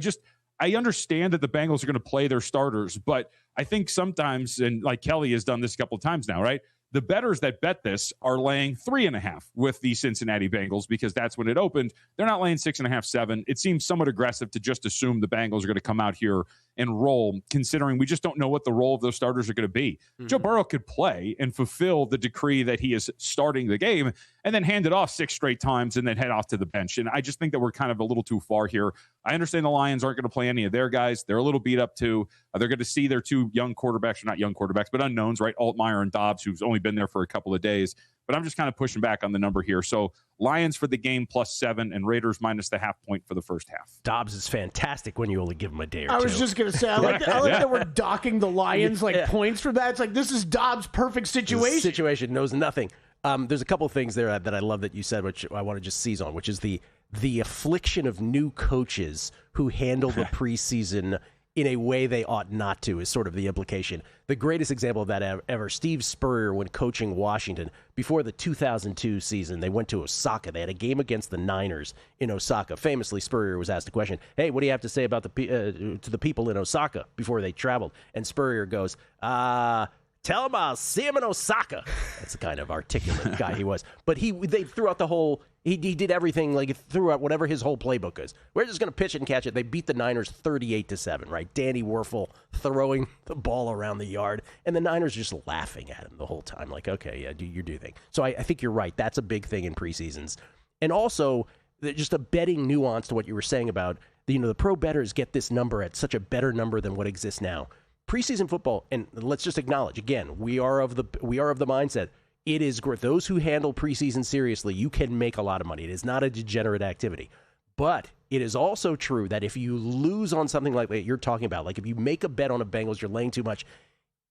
I understand that the Bengals are going to play their starters, but I think sometimes, and like Kelly has done this a couple of times now, right? The bettors that bet this are laying 3.5 with the Cincinnati Bengals because that's when it opened. They're not laying 6.5, 7. It seems somewhat aggressive to just assume the Bengals are going to come out here and roll, considering we just don't know what the role of those starters are going to be. Joe Burrow could play and fulfill the decree that he is starting the game and then hand it off 6 straight times and then head off to the bench. And I just think that we're kind of a little too far here. I understand the Lions aren't going to play any of their guys. They're a little beat up too. They're going to see their 2 young quarterbacks, or not young quarterbacks, but unknowns, right? Altmaier and Dobbs, who's only been there for a couple of days. But I'm just kind of pushing back on the number here. So Lions for the game +7 and Raiders minus the half point for the first half. Dobbs is fantastic when you only give him a day or two. I was just going to say, I like that we're docking the Lions points for that. It's like, this is Dobbs' perfect situation. This situation knows nothing. There's a couple of things there that I love that you said, which I want to just seize on, which is the affliction of new coaches who handle the preseason in a way they ought not to, is sort of the implication. The greatest example of that ever, Steve Spurrier, when coaching Washington, before the 2002 season, they went to Osaka. They had a game against the Niners in Osaka. Famously, Spurrier was asked a question, hey, what do you have to say about to the people in Osaka before they traveled? And Spurrier goes, tell him I'll see him in Osaka. That's the kind of articulate guy he was. But they threw out the whole, he did everything, like threw out whatever his whole playbook is. We're just going to pitch it and catch it. They beat the Niners 38-7, right? Danny Werfel throwing the ball around the yard, and the Niners just laughing at him the whole time. Like, okay, yeah, do your thing. So I think you're right. That's a big thing in preseasons. And also, just a betting nuance to what you were saying about, the pro bettors get this number at such a better number than what exists now. Preseason football, and let's just acknowledge again, we are of the mindset. It is great. Those who handle preseason seriously, you can make a lot of money. It is not a degenerate activity, but it is also true that if you lose on something like that you're talking about, like if you make a bet on a Bengals, you're laying too much.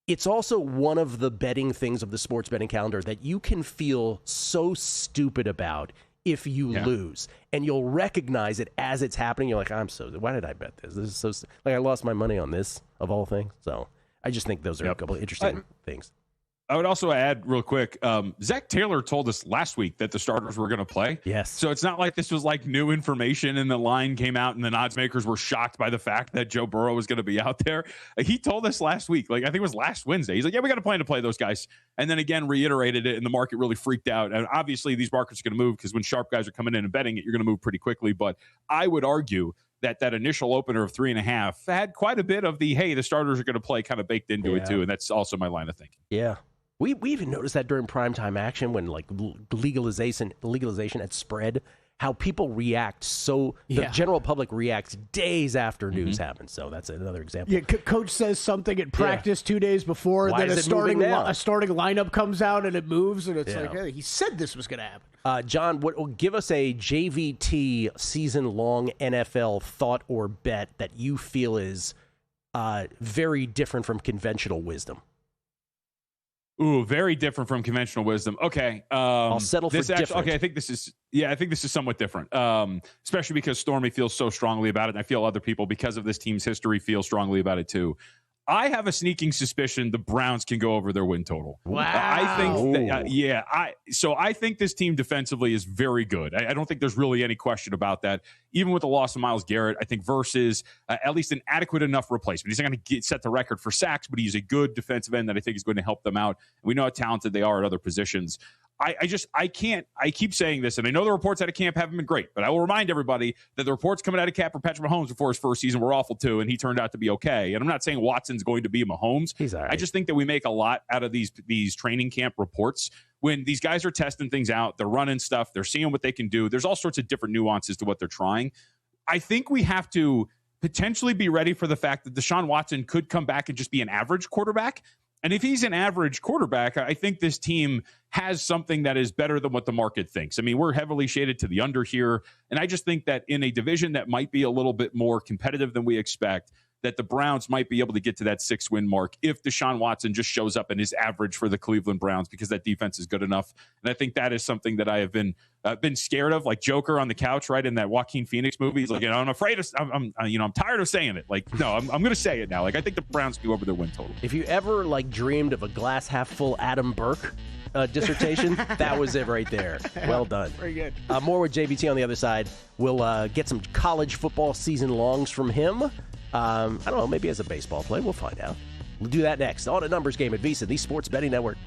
It's also one of the betting things of the sports betting calendar that you can feel so stupid about if you lose, and you'll recognize it as it's happening. You're like, why did I bet this? This is so, like, I lost my money on this, of all things. So I just think those are a couple of interesting things. I would also add real quick, Zach Taylor told us last week that the starters were going to play. Yes. So it's not like this was like new information and the line came out and the odds makers were shocked by the fact that Joe Burrow was going to be out there. He told us last week, like I think it was last Wednesday. He's like, yeah, we got a plan to play those guys. And then again, reiterated it, and the market really freaked out. And obviously these markets are going to move because when sharp guys are coming in and betting it, you're going to move pretty quickly. But I would argue that initial opener of 3.5 had quite a bit of the, hey, the starters are going to play kind of baked into it too. And that's also my line of thinking. Yeah. We even noticed that during primetime action when like legalization had spread, how people react. So the general public reacts days after news happens. So that's another example. Yeah, coach says something at practice 2 days before, Why then is a it moving now? starting lineup comes out and it moves, and it's like, hey, he said this was going to happen. John, give us a JVT season-long NFL thought or bet that you feel is very different from conventional wisdom. Ooh, very different from conventional wisdom. Okay. I'll settle for different. Okay, I think this is somewhat different, especially because Stormy feels so strongly about it, and I feel other people, because of this team's history, feel strongly about it too. I have a sneaking suspicion the Browns can go over their win total. Wow. I think that, I think this team defensively is very good. I don't think there's really any question about that. Even with the loss of Myles Garrett, I think versus at least an adequate enough replacement. He's not going to set the record for sacks, but he's a good defensive end that I think is going to help them out. And we know how talented they are at other positions. I keep saying this, and I know the reports out of camp haven't been great, but I will remind everybody that the reports coming out of camp for Patrick Mahomes before his first season were awful too, and he turned out to be okay. And I'm not saying Watson's going to be Mahomes. He's all right. I just think that we make a lot out of these training camp reports. When these guys are testing things out, they're running stuff, they're seeing what they can do. There's all sorts of different nuances to what they're trying. I think we have to potentially be ready for the fact that Deshaun Watson could come back and just be an average quarterback. And if he's an average quarterback, I think this team has something that is better than what the market thinks. I mean, we're heavily shaded to the under here. And I just think that in a division that might be a little bit more competitive than we expect, that the Browns might be able to get to that 6-win mark if Deshaun Watson just shows up and is average for the Cleveland Browns, because that defense is good enough. And I think that is something that I have been scared of, like Joker on the couch, right? In that Joaquin Phoenix movie. He's like, I'm afraid of, I'm tired of saying it. Like, no, I'm going to say it now. Like, I think the Browns can go over their win total. If you ever like dreamed of a glass half full Adam Burke dissertation, that was it right there. Well done. Very good. More with JVT on the other side. We'll get some college football season longs from him. I don't know, maybe as a baseball player. We'll find out. We'll do that next on a numbers game at VSiN, the Sports Betting Network.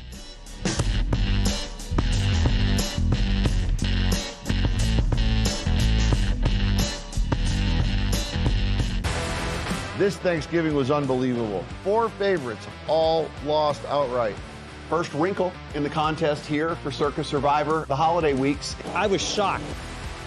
This Thanksgiving was unbelievable. 4 favorites all lost outright. First wrinkle in the contest here for Circus Survivor, the holiday weeks. I was shocked.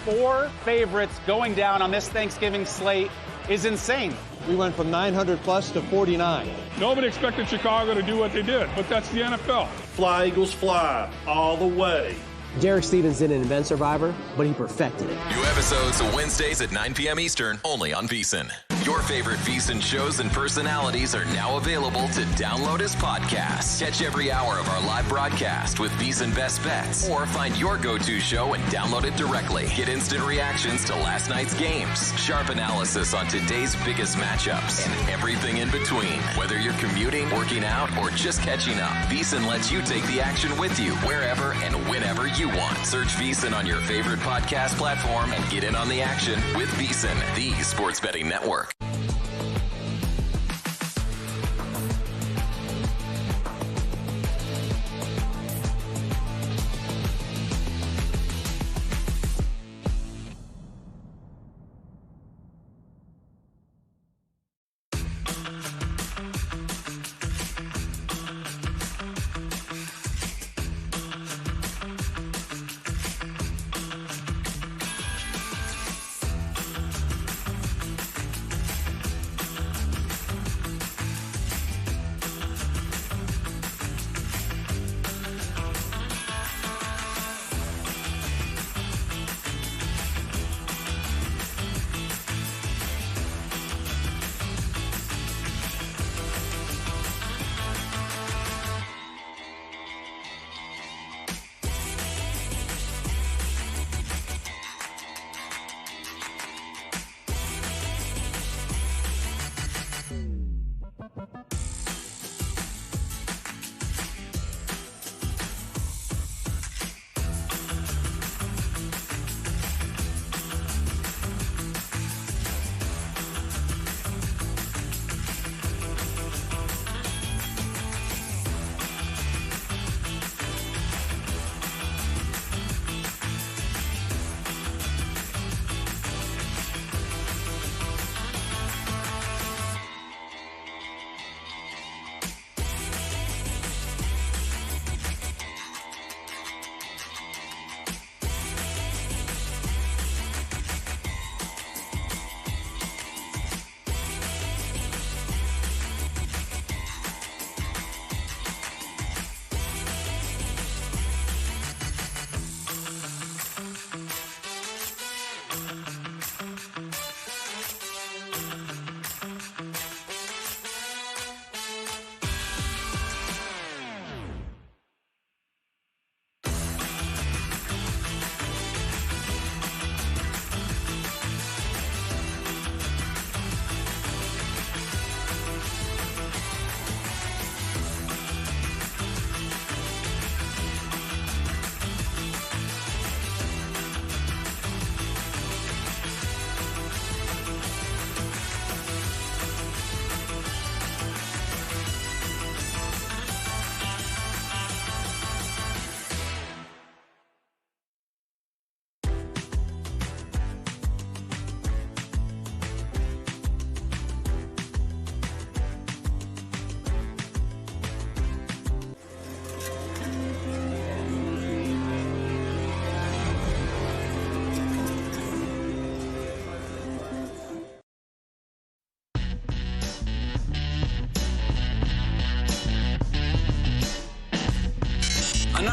4 favorites going down on this Thanksgiving slate is insane. We went from 900 plus to 49. Nobody expected Chicago to do what they did, but that's the NFL. Fly, Eagles, fly, all the way. Derek Stevens didn't invent Survivor, but he perfected it. New episodes Wednesdays at 9 p.m. Eastern, only on VSiN. Your favorite VSiN shows and personalities are now available to download as podcasts. Catch every hour of our live broadcast with VSiN Best Bets, or find your go-to show and download it directly. Get instant reactions to last night's games, sharp analysis on today's biggest matchups, and everything in between. Whether you're commuting, working out, or just catching up, VSiN lets you take the action with you wherever and whenever you want. Search VSiN on your favorite podcast platform and get in on the action with VSiN, the Sports Betting Network.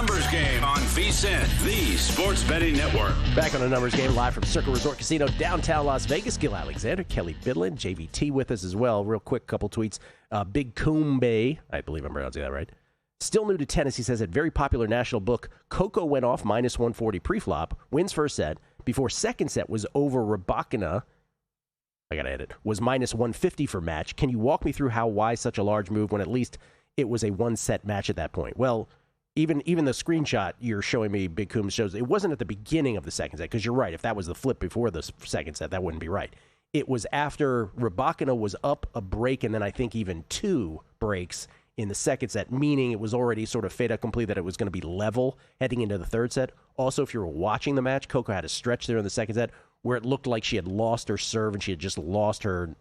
Numbers Game on VSiN, the Sports Betting Network. Back on a Numbers Game, live from Circle Resort Casino, downtown Las Vegas. Gil Alexander, Kelly Bidlin, JVT with us as well. Real quick, couple tweets. Big Coombe, I believe I'm pronouncing that right. Still new to tennis, he says, at very popular national book, Coco went off minus 140 pre-flop, wins first set. Before second set was over Rybakina, I got to edit, was minus 150 for match. Can you walk me through why such a large move when at least it was a one-set match at that point? Well, even the screenshot you're showing me, Big Coombs, shows it wasn't at the beginning of the second set, because you're right. If that was the flip before the second set, that wouldn't be right. It was after Rybakina was up a break, and then I think even 2 breaks in the second set, meaning it was already sort of fait accompli that it was going to be level heading into the third set. Also, if you were watching the match, Coco had a stretch there in the second set where it looked like she had lost her serve and she had just lost her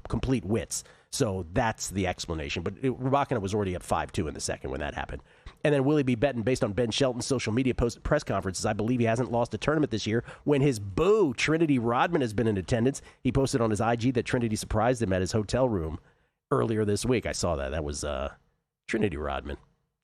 complete wits. So that's the explanation. But Rybakina was already up 5-2 in the second when that happened. And then Willie B. Benton, based on Ben Shelton's social media post press conferences, I believe he hasn't lost a tournament this year when his boo, Trinity Rodman, has been in attendance. He posted on his IG that Trinity surprised him at his hotel room earlier this week. I saw that. That was Trinity Rodman.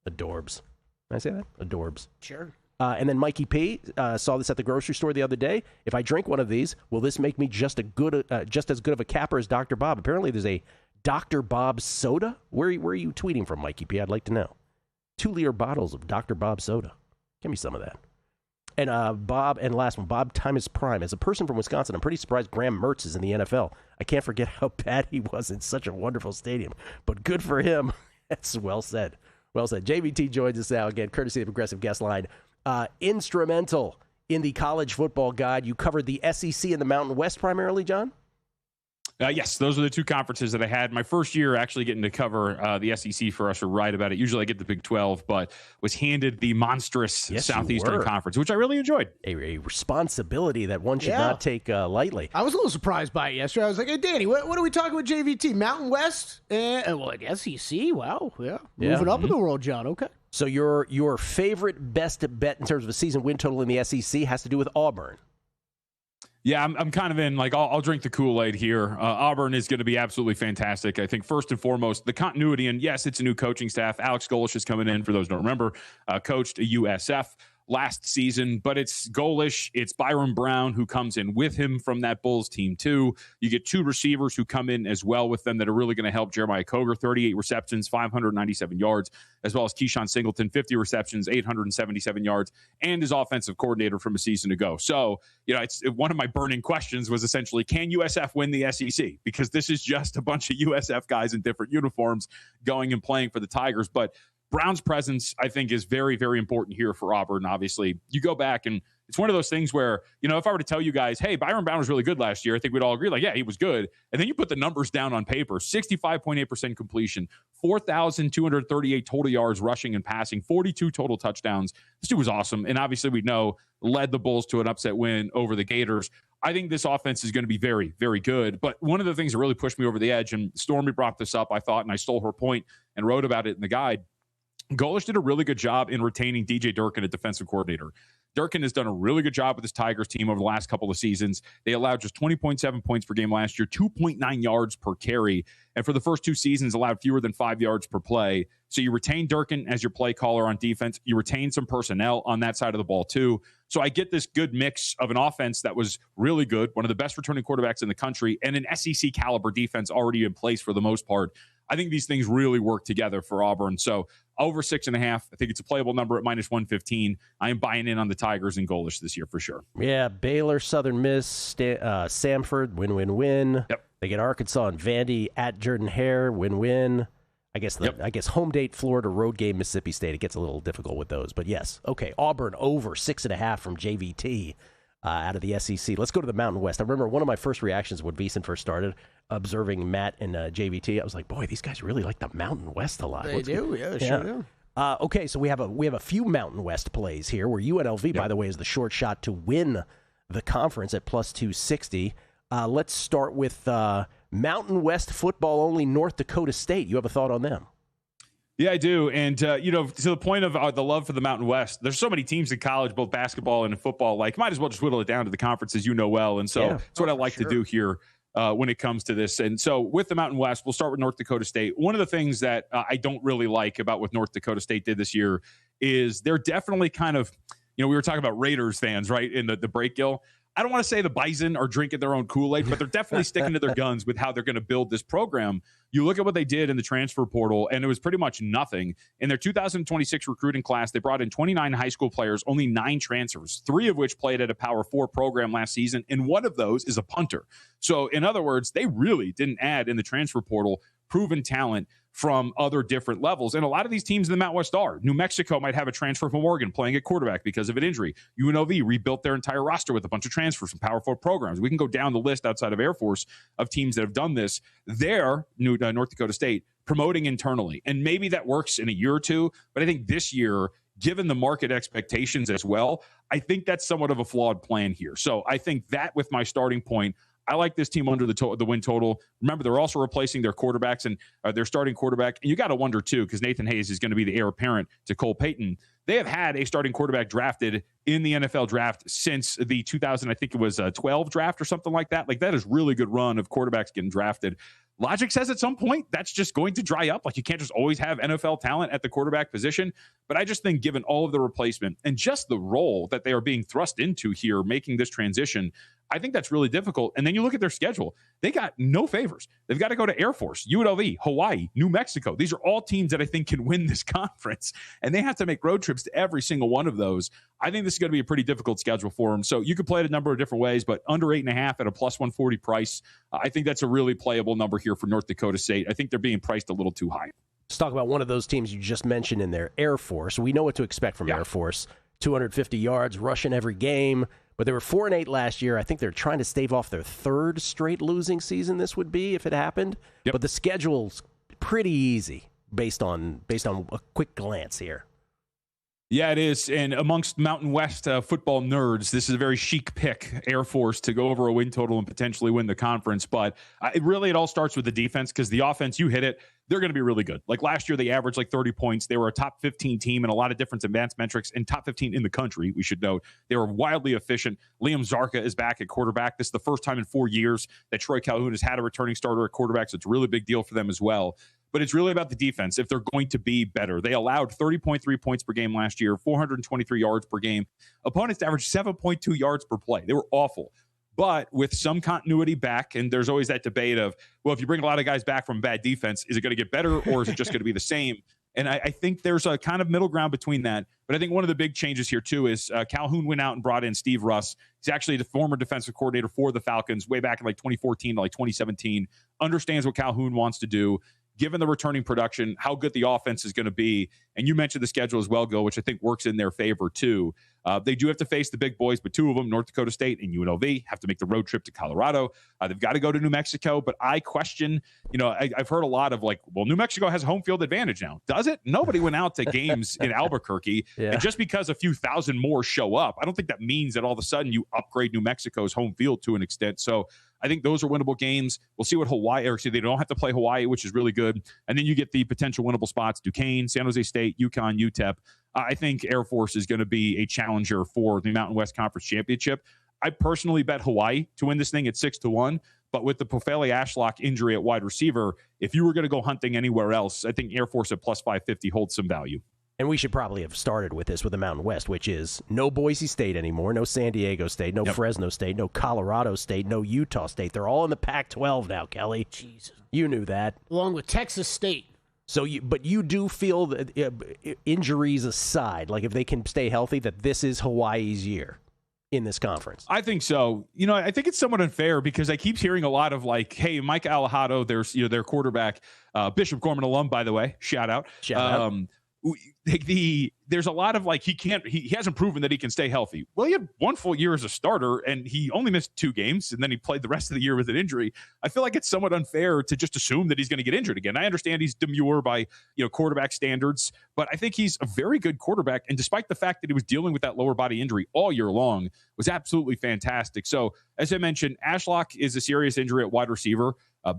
Adorbs. Did I say that? Adorbs. Sure. And then Mikey P. Saw this at the grocery store the other day. If I drink one of these, will this make me just as good of a capper as Dr. Bob? Apparently there's a Dr. Bob soda. Where are you tweeting from, Mikey P? I'd like to know. 2-liter bottles of Dr. Bob soda. Give me some of that. And Bob, and last one, Bob Timus Prime. As a person from Wisconsin, I'm pretty surprised Graham Mertz is in the NFL. I can't forget how bad he was in such a wonderful stadium. But good for him. That's well said. Well said. JVT joins us now again, courtesy of Progressive Guest Line. Instrumental in the college football guide. You covered the SEC and the Mountain West primarily, John? Yes, those are the 2 conferences that I had. My first year actually getting to cover the SEC for us or write about it. Usually I get the Big 12, but was handed the monstrous Southeastern Conference, which I really enjoyed. A responsibility that one should not take lightly. I was a little surprised by it yesterday. I was like, hey, Danny, what are we talking with JVT? Mountain West? SEC? Wow, yeah. Moving up in the world, John. Okay. So your favorite best bet in terms of a season win total in the SEC has to do with Auburn. Yeah, I'm kind of in, like, I'll drink the Kool-Aid here. Auburn is going to be absolutely fantastic. I think first and foremost, the continuity, and yes, it's a new coaching staff. Alex Golesh is coming in, for those who don't remember, coached a USF last season, but it's Golesh, it's Byron Brown who comes in with him from that Bulls team too. You get 2 receivers who come in as well with them that are really going to help. Jeremiah Coger, 38 receptions, 597 yards, as well as Keyshawn Singleton, 50 receptions, 877 yards, and his offensive coordinator from a season ago. So, it's one of my burning questions was essentially, can USF win the SEC? Because this is just a bunch of USF guys in different uniforms going and playing for the Tigers. But Brown's presence, I think, is very, very important here for Auburn. Obviously, you go back and it's one of those things where, if I were to tell you guys, hey, Byron Brown was really good last year, I think we'd all agree, like, yeah, he was good. And then you put the numbers down on paper, 65.8% completion, 4,238 total yards rushing and passing, 42 total touchdowns. This dude was awesome. And obviously we know led the Bulls to an upset win over the Gators. I think this offense is going to be very, very good. But one of the things that really pushed me over the edge, and Stormy brought this up, I thought, and I stole her point and wrote about it in the guide, Golesh did a really good job in retaining DJ Durkin, a defensive coordinator. Durkin has done a really good job with his Tigers team over the last couple of seasons. They allowed just 20.7 points per game last year, 2.9 yards per carry, and for the first 2 seasons allowed fewer than 5 yards per play. So you retain Durkin as your play caller on defense. You retain some personnel on that side of the ball too. So I get this good mix of an offense that was really good, one of the best returning quarterbacks in the country, and an SEC caliber defense already in place for the most part. I think these things really work together for Auburn. So over 6.5, I think it's a playable number at minus 115. I am buying in on the Tigers and Golesh this year for sure. Yeah, Baylor, Southern Miss, Samford, win-win-win. Yep. They get Arkansas and Vandy at Jordan-Hare, win-win. I guess home date, Florida, road game, Mississippi State. It gets a little difficult with those. But yes, okay, Auburn over 6.5 from JVT. Out of the SEC. Let's go to the Mountain West. I remember one of my first reactions when VSiN first started, observing Matt and JVT. I was like, boy, these guys really like the Mountain West a lot. They do. Sure do. Okay, so we have a few Mountain West plays here where UNLV, by the way, is the short shot to win the conference at plus 260. Let's start with Mountain West football only North Dakota State. You have a thought on them? Yeah, I do. And, to the point of the love for the Mountain West, there's so many teams in college, both basketball and football, like, might as well just whittle it down to the conferences, well. And so that's what I like to do here when it comes to this. And so with the Mountain West, we'll start with North Dakota State. One of the things that I don't really like about what North Dakota State did this year is they're definitely kind of, we were talking about Raiders fans, right, in the break, Gil. I don't want to say the Bison are drinking their own Kool-Aid, but they're definitely sticking to their guns with how they're going to build this program. You look at what they did in the transfer portal, and it was pretty much nothing. In their 2026 recruiting class, they brought in 29 high school players, only 9 transfers, 3 of which played at a Power 4 program last season, and one of those is a punter. So, in other words, they really didn't add in the transfer portal proven talent from other different levels. And a lot of these teams in the Mountain West are. New Mexico might have a transfer from Oregon playing at quarterback because of an injury. UNLV rebuilt their entire roster with a bunch of transfers from Power 4 programs. We can go down the list outside of Air Force of teams that have done this. They're, North Dakota State, promoting internally. And maybe that works in a year or two, but I think this year, given the market expectations as well, I think that's somewhat of a flawed plan here. So I think that with my starting point, I like this team under the win total. Remember, they're also replacing their quarterbacks and their starting quarterback. And you got to wonder, too, because Nathan Hayes is going to be the heir apparent to Cole Payton. They have had a starting quarterback drafted in the NFL draft since the 2012 draft or something like that. Like, that is really good run of quarterbacks getting drafted. Logic says at some point that's just going to dry up. Like, you can't just always have NFL talent at the quarterback position. But I just think given all of the replacement and just the role that they are being thrust into here, making this transition, I think that's really difficult. And then you look at their schedule. They got no favors. They've got to go to Air Force, UNLV, Hawaii, New Mexico. These are all teams that I think can win this conference. And they have to make road trips to every single one of those. I think this is going to be a pretty difficult schedule for them. So you could play it a number of different ways, but under 8.5 at a plus 140 price, I think that's a really playable number here for North Dakota State. I think they're being priced a little too high. Let's talk about one of those teams you just mentioned in there, Air Force. We know what to expect from Air Force. 250 yards, rushing every game. But they were 4-8 last year. I think they're trying to stave off their 3rd straight losing season. This would be if it happened. Yep. But the schedule's pretty easy based on a quick glance here. Yeah, it is. And amongst Mountain West football nerds, this is a very chic pick, Air Force, to go over a win total and potentially win the conference. But it all starts with the defense, because the offense, you hit it, they're going to be really good. Like last year, they averaged like 30 points. They were a top 15 team in a lot of different advanced metrics, and top 15 in the country, we should note. They were wildly efficient. Liam Zarka is back at quarterback. This is the first time in 4 years that Troy Calhoun has had a returning starter at quarterback, so it's a really big deal for them as well. But it's really about the defense if they're going to be better. They allowed 30.3 points per game last year, 423 yards per game. Opponents averaged 7.2 yards per play. They were awful. But with some continuity back, and there's always that debate of, well, if you bring a lot of guys back from bad defense, is it going to get better or is it just going to be the same? And I think there's a kind of middle ground between that. But I think one of the big changes here, too, is Calhoun went out and brought in Steve Russ. He's actually the former defensive coordinator for the Falcons way back in like 2014 to like 2017. Understands what Calhoun wants to do. Given the returning production, how good the offense is going to be. And you mentioned the schedule as well, Gil, which I think works in their favor, too. They do have to face the big boys, but 2 of them, North Dakota State and UNLV, have to make the road trip to Colorado. They've got to go to New Mexico, but I question, I've heard a lot of like, well, New Mexico has home field advantage now. Does it? Nobody went out to games in Albuquerque. Yeah. And just because a few thousand more show up, I don't think that means that all of a sudden you upgrade New Mexico's home field to an extent. So I think those are winnable games. We'll see what they don't have to play Hawaii, which is really good. And then you get the potential winnable spots, Duquesne, San Jose State, UConn, UTEP. I think Air Force is going to be a challenger for the Mountain West Conference Championship. I personally bet Hawaii to win this thing at 6-1. But with the Pofele Ashlock injury at wide receiver, if you were going to go hunting anywhere else, I think Air Force at plus 550 holds some value. And we should probably have started with this with the Mountain West, which is no Boise State anymore, no San Diego State, no Fresno State, no Colorado State, no Utah State. They're all in the Pac-12 now, Kelly. Jesus. You knew that. Along with Texas State. So, but you do feel that injuries aside, like if they can stay healthy, that this is Hawaii's year in this conference. I think so. I think it's somewhat unfair because I keep hearing a lot of like, hey, Mike Alejado, there's their quarterback, Bishop Gorman alum, by the way, shout out. There's a lot of like he hasn't proven that he can stay healthy. Well, he had 1 full year as a starter and he only missed 2 games and then he played the rest of the year with an injury. I feel like it's somewhat unfair to just assume that he's going to get injured again. I understand he's demure by quarterback standards, but I think he's a very good quarterback. And despite the fact that he was dealing with that lower body injury all year long, was absolutely fantastic. So as I mentioned, Ashlock is a serious injury at wide receiver.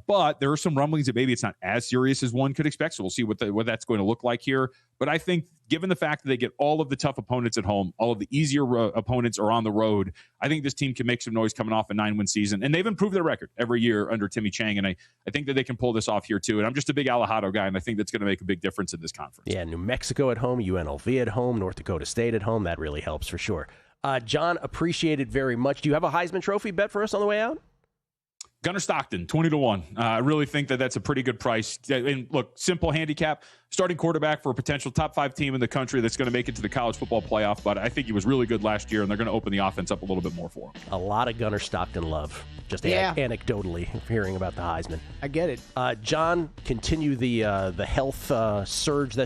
But there are some rumblings that maybe it's not as serious as one could expect. So we'll see what that's going to look like here. But I think given the fact that they get all of the tough opponents at home, all of the easier opponents are on the road, I think this team can make some noise coming off a 9-win season. And they've improved their record every year under Timmy Chang. And I think that they can pull this off here too. And I'm just a big Alejado guy, and I think that's going to make a big difference in this conference. Yeah, New Mexico at home, UNLV at home, North Dakota State at home. That really helps for sure. John, appreciate it very much. Do you have a Heisman Trophy bet for us on the way out? Gunnar Stockton, 20-1. I really think that that's a pretty good price. And look, simple handicap, starting quarterback for a potential top 5 team in the country that's going to make it to the college football playoff. But I think he was really good last year, and they're going to open the offense up a little bit more for him. A lot of Gunnar Stockton love, just anecdotally hearing about the Heisman. I get it. John, continue the health surge that